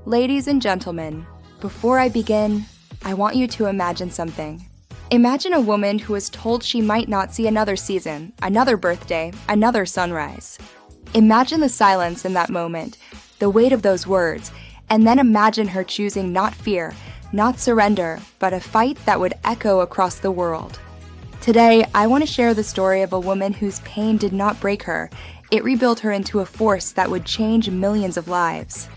Ladies and gentlemen, before I begin, I want you to imagine something. Imagine a woman who is told she might not see another season, another birthday, another sunrise. Imagine the silence in that moment, the weight of those words, and then imagine her choosing not fear, not surrender, but a fight that would echo across the world. Today, I want to share the story of a woman whose pain did not break her. It rebuilt her into a force that would change millions of lives.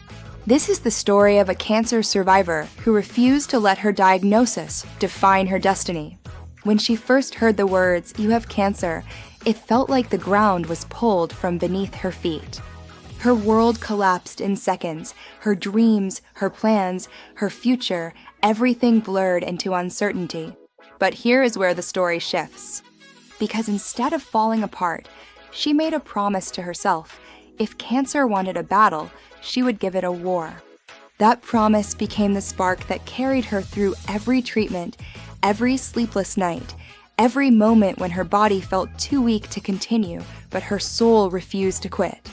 This is the story of a cancer survivor who refused to let her diagnosis define her destiny. When she first heard the words, "You have cancer," it felt like the ground was pulled from beneath her feet. Her world collapsed in seconds. Her dreams, her plans, her future, everything blurred into uncertainty. But here is where the story shifts. Because instead of falling apart, she made a promise to herself. If cancer wanted a battle, she would give it a war. That promise became the spark that carried her through every treatment, every sleepless night, every moment when her body felt too weak to continue, but her soul refused to quit.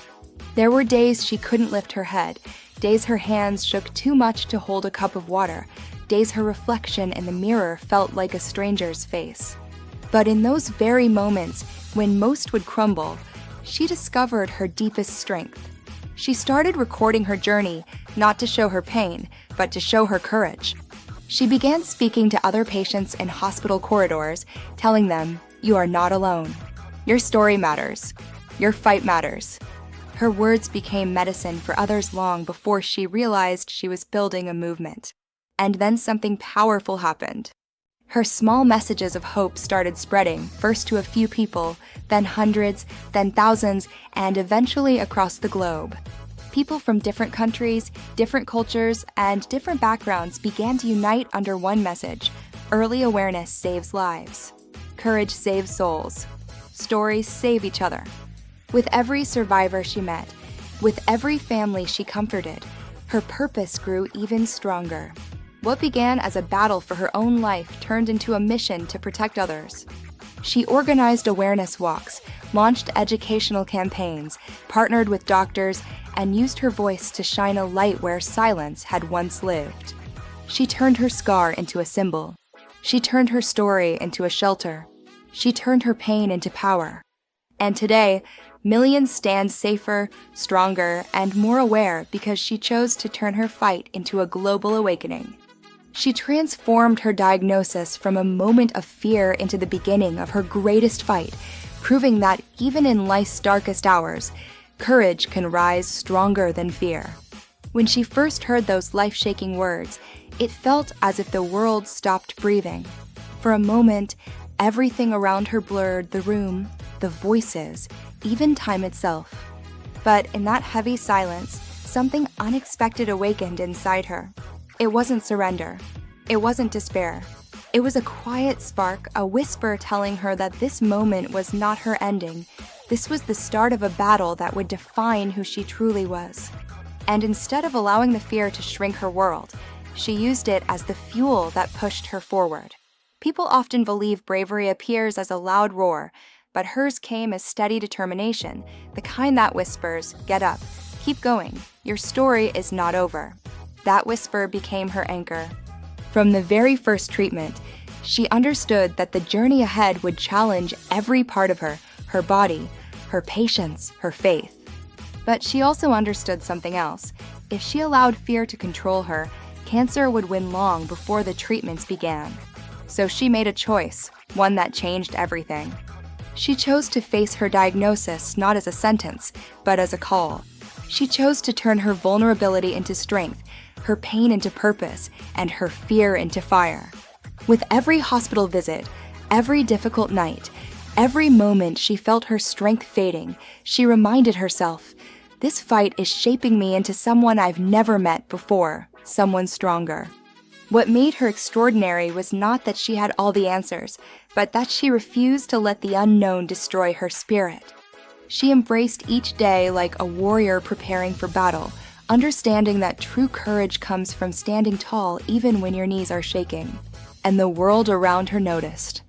There were days she couldn't lift her head, days her hands shook too much to hold a cup of water, days her reflection in the mirror felt like a stranger's face. But in those very moments, when most would crumble, she discovered her deepest strength. She started recording her journey, not to show her pain, but to show her courage. She began speaking to other patients in hospital corridors, telling them, "You are not alone. Your story matters. Your fight matters." Her words became medicine for others long before she realized she was building a movement. And then something powerful happened. Her small messages of hope started spreading, first to a few people, then hundreds, then thousands, and eventually across the globe. People from different countries, different cultures, and different backgrounds began to unite under one message: early awareness saves lives. Courage saves souls. Stories save each other. With every survivor she met, with every family she comforted, her purpose grew even stronger. What began as a battle for her own life turned into a mission to protect others. She organized awareness walks, launched educational campaigns, partnered with doctors, and used her voice to shine a light where silence had once lived. She turned her scar into a symbol. She turned her story into a shelter. She turned her pain into power. And today, millions stand safer, stronger, and more aware because she chose to turn her fight into a global awakening. She transformed her diagnosis from a moment of fear into the beginning of her greatest fight, proving that even in life's darkest hours, courage can rise stronger than fear. When she first heard those life-shaking words, it felt as if the world stopped breathing. For a moment, everything around her blurred: the room, the voices, even time itself. But in that heavy silence, something unexpected awakened inside her. It wasn't surrender. It wasn't despair. It was a quiet spark, a whisper telling her that this moment was not her ending. This was the start of a battle that would define who she truly was. And instead of allowing the fear to shrink her world, she used it as the fuel that pushed her forward. People often believe bravery appears as a loud roar, but hers came as steady determination, the kind that whispers, "Get up, keep going, your story is not over." That whisper became her anchor. From the very first treatment, she understood that the journey ahead would challenge every part of her, her body, her patience, her faith. But she also understood something else. If she allowed fear to control her, cancer would win long before the treatments began. So she made a choice, one that changed everything. She chose to face her diagnosis not as a sentence, but as a call. She chose to turn her vulnerability into strength, her pain into purpose, and her fear into fire. With every hospital visit, every difficult night, every moment she felt her strength fading, she reminded herself, "This fight is shaping me into someone I've never met before, someone stronger." What made her extraordinary was not that she had all the answers, but that she refused to let the unknown destroy her spirit. She embraced each day like a warrior preparing for battle, understanding that true courage comes from standing tall even when your knees are shaking. And the world around her noticed.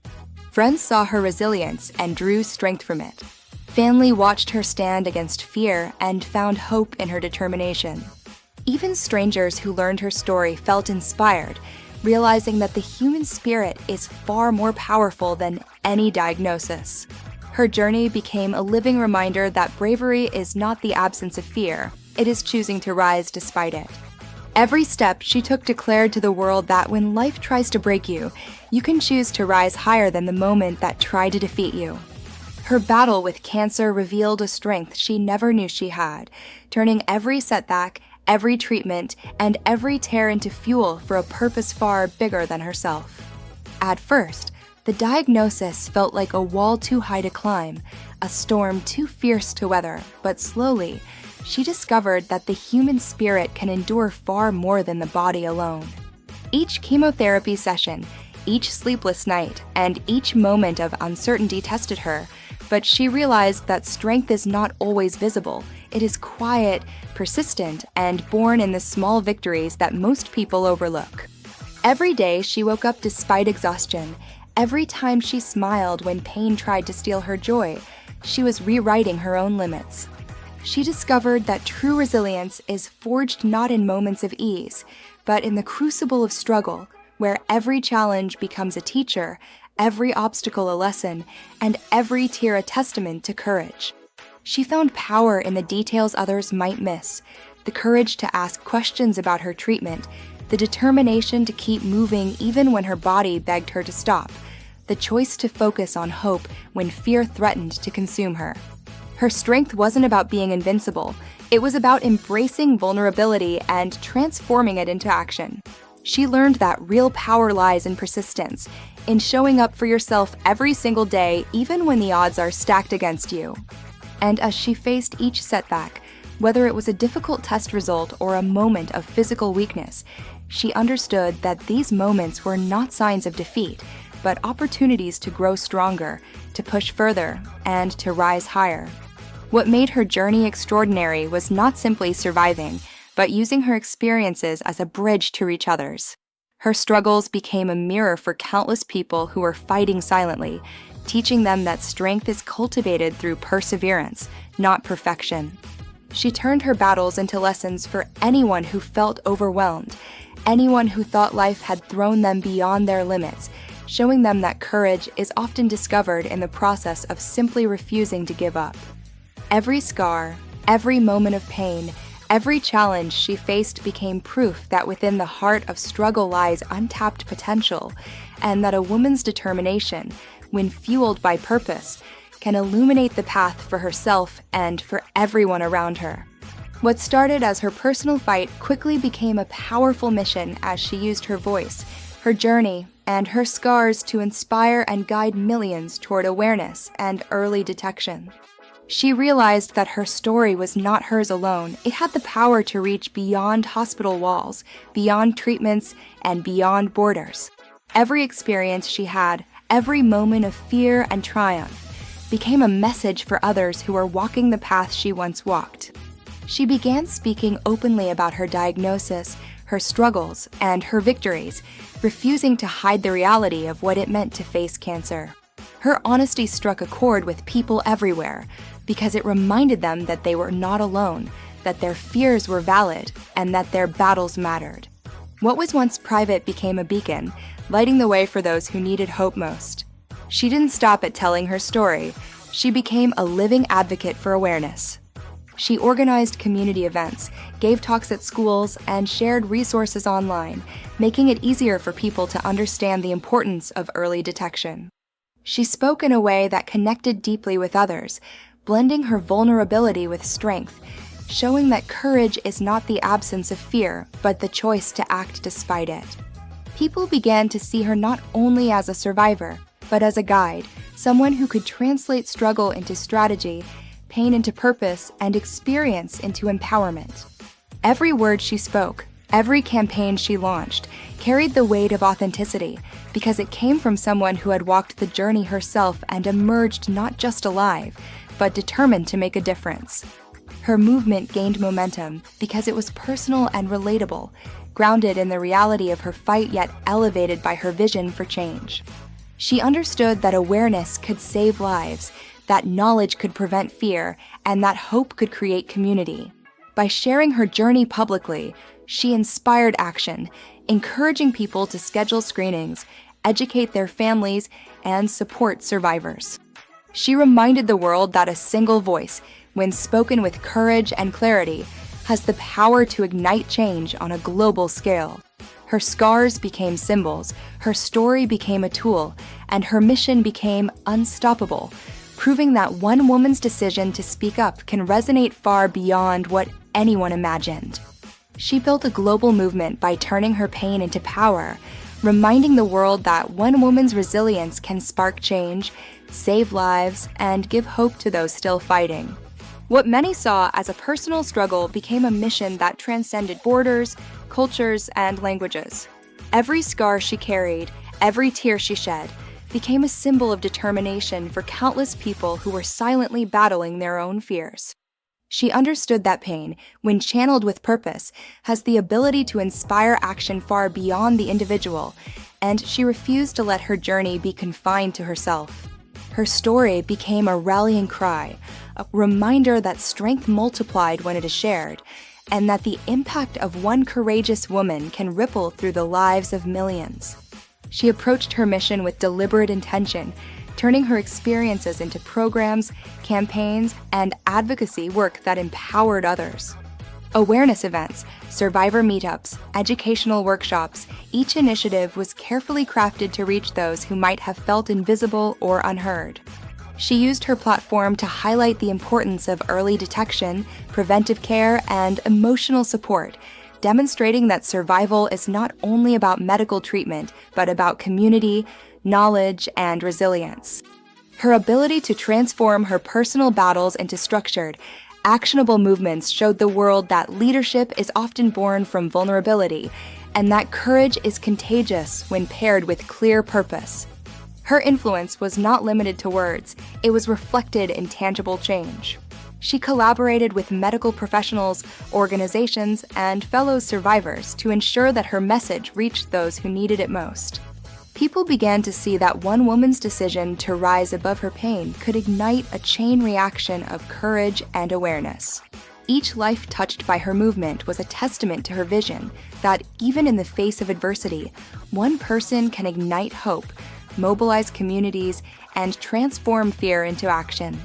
Friends saw her resilience and drew strength from it. Family watched her stand against fear and found hope in her determination. Even strangers who learned her story felt inspired, realizing that the human spirit is far more powerful than any diagnosis. Her journey became a living reminder that bravery is not the absence of fear, it is choosing to rise despite it. Every step she took declared to the world that when life tries to break you, you can choose to rise higher than the moment that tried to defeat you. Her battle with cancer revealed a strength she never knew she had, turning every setback, every treatment, and every tear into fuel for a purpose far bigger than herself. At first, the diagnosis felt like a wall too high to climb, a storm too fierce to weather, but slowly, she discovered that the human spirit can endure far more than the body alone. Each chemotherapy session, each sleepless night, and each moment of uncertainty tested her, but she realized that strength is not always visible. It is quiet, persistent, and born in the small victories that most people overlook. Every day she woke up despite exhaustion. Every time she smiled when pain tried to steal her joy, she was rewriting her own limits. She discovered that true resilience is forged not in moments of ease, but in the crucible of struggle, where every challenge becomes a teacher, every obstacle a lesson, and every tear a testament to courage. She found power in the details others might miss, the courage to ask questions about her treatment, the determination to keep moving even when her body begged her to stop, the choice to focus on hope when fear threatened to consume her. Her strength wasn't about being invincible, it was about embracing vulnerability and transforming it into action. She learned that real power lies in persistence, in showing up for yourself every single day, even when the odds are stacked against you. And as she faced each setback, whether it was a difficult test result or a moment of physical weakness, she understood that these moments were not signs of defeat, but opportunities to grow stronger, to push further, and to rise higher. What made her journey extraordinary was not simply surviving, but using her experiences as a bridge to reach others. Her struggles became a mirror for countless people who were fighting silently, teaching them that strength is cultivated through perseverance, not perfection. She turned her battles into lessons for anyone who felt overwhelmed, anyone who thought life had thrown them beyond their limits, showing them that courage is often discovered in the process of simply refusing to give up. Every scar, every moment of pain, every challenge she faced became proof that within the heart of struggle lies untapped potential, and that a woman's determination, when fueled by purpose, can illuminate the path for herself and for everyone around her. What started as her personal fight quickly became a powerful mission as she used her voice, her journey, and her scars to inspire and guide millions toward awareness and early detection. She realized that her story was not hers alone. It had the power to reach beyond hospital walls, beyond treatments, and beyond borders. Every experience she had, every moment of fear and triumph, became a message for others who were walking the path she once walked. She began speaking openly about her diagnosis, her struggles, and her victories, refusing to hide the reality of what it meant to face cancer. Her honesty struck a chord with people everywhere, because it reminded them that they were not alone, that their fears were valid, and that their battles mattered. What was once private became a beacon, lighting the way for those who needed hope most. She didn't stop at telling her story. She became a living advocate for awareness. She organized community events, gave talks at schools, and shared resources online, making it easier for people to understand the importance of early detection. She spoke in a way that connected deeply with others, blending her vulnerability with strength, showing that courage is not the absence of fear, but the choice to act despite it. People began to see her not only as a survivor, but as a guide, someone who could translate struggle into strategy, pain into purpose, and experience into empowerment. Every word she spoke, every campaign she launched, carried the weight of authenticity, because it came from someone who had walked the journey herself and emerged not just alive, but determined to make a difference. Her movement gained momentum because it was personal and relatable, grounded in the reality of her fight yet elevated by her vision for change. She understood that awareness could save lives, that knowledge could prevent fear, and that hope could create community. By sharing her journey publicly, she inspired action, encouraging people to schedule screenings, educate their families, and support survivors. She reminded the world that a single voice, when spoken with courage and clarity, has the power to ignite change on a global scale. Her scars became symbols, her story became a tool, and her mission became unstoppable, proving that one woman's decision to speak up can resonate far beyond what anyone imagined. She built a global movement by turning her pain into power, reminding the world that one woman's resilience can spark change, save lives, and give hope to those still fighting. What many saw as a personal struggle became a mission that transcended borders, cultures, and languages. Every scar she carried, every tear she shed, became a symbol of determination for countless people who were silently battling their own fears. She understood that pain, when channeled with purpose, has the ability to inspire action far beyond the individual, and she refused to let her journey be confined to herself. Her story became a rallying cry, a reminder that strength multiplied when it is shared, and that the impact of one courageous woman can ripple through the lives of millions. She approached her mission with deliberate intention, turning her experiences into programs, campaigns, and advocacy work that empowered others. Awareness events, survivor meetups, educational workshops, each initiative was carefully crafted to reach those who might have felt invisible or unheard. She used her platform to highlight the importance of early detection, preventive care, and emotional support, demonstrating that survival is not only about medical treatment, but about community, knowledge, and resilience. Her ability to transform her personal battles into structured, actionable movements showed the world that leadership is often born from vulnerability, and that courage is contagious when paired with clear purpose. Her influence was not limited to words, it was reflected in tangible change. She collaborated with medical professionals, organizations, and fellow survivors to ensure that her message reached those who needed it most. People began to see that one woman's decision to rise above her pain could ignite a chain reaction of courage and awareness. Each life touched by her movement was a testament to her vision that even in the face of adversity, one person can ignite hope, mobilize communities, and transform fear into action.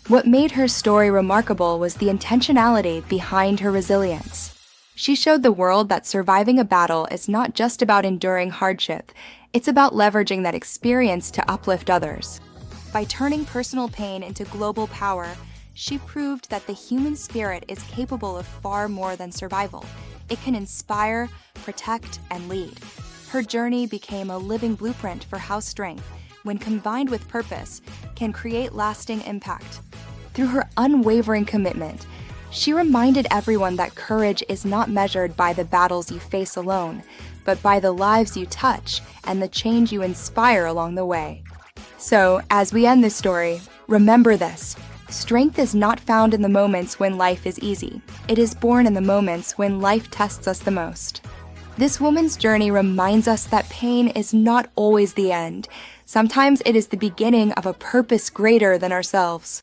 What made her story remarkable was the intentionality behind her resilience. She showed the world that surviving a battle is not just about enduring hardship, it's about leveraging that experience to uplift others. By turning personal pain into global power, she proved that the human spirit is capable of far more than survival. It can inspire, protect, and lead. Her journey became a living blueprint for how strength, when combined with purpose, can create lasting impact. Through her unwavering commitment, she reminded everyone that courage is not measured by the battles you face alone, but by the lives you touch and the change you inspire along the way. So, as we end this story, remember this: strength is not found in the moments when life is easy. It is born in the moments when life tests us the most. This woman's journey reminds us that pain is not always the end. Sometimes it is the beginning of a purpose greater than ourselves.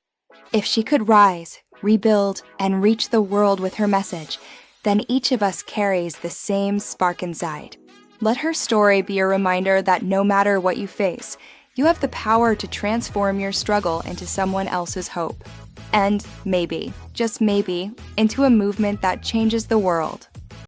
If she could rise, rebuild, and reach the world with her message, then each of us carries the same spark inside. Let her story be a reminder that no matter what you face, you have the power to transform your struggle into someone else's hope. And maybe, just maybe, into a movement that changes the world.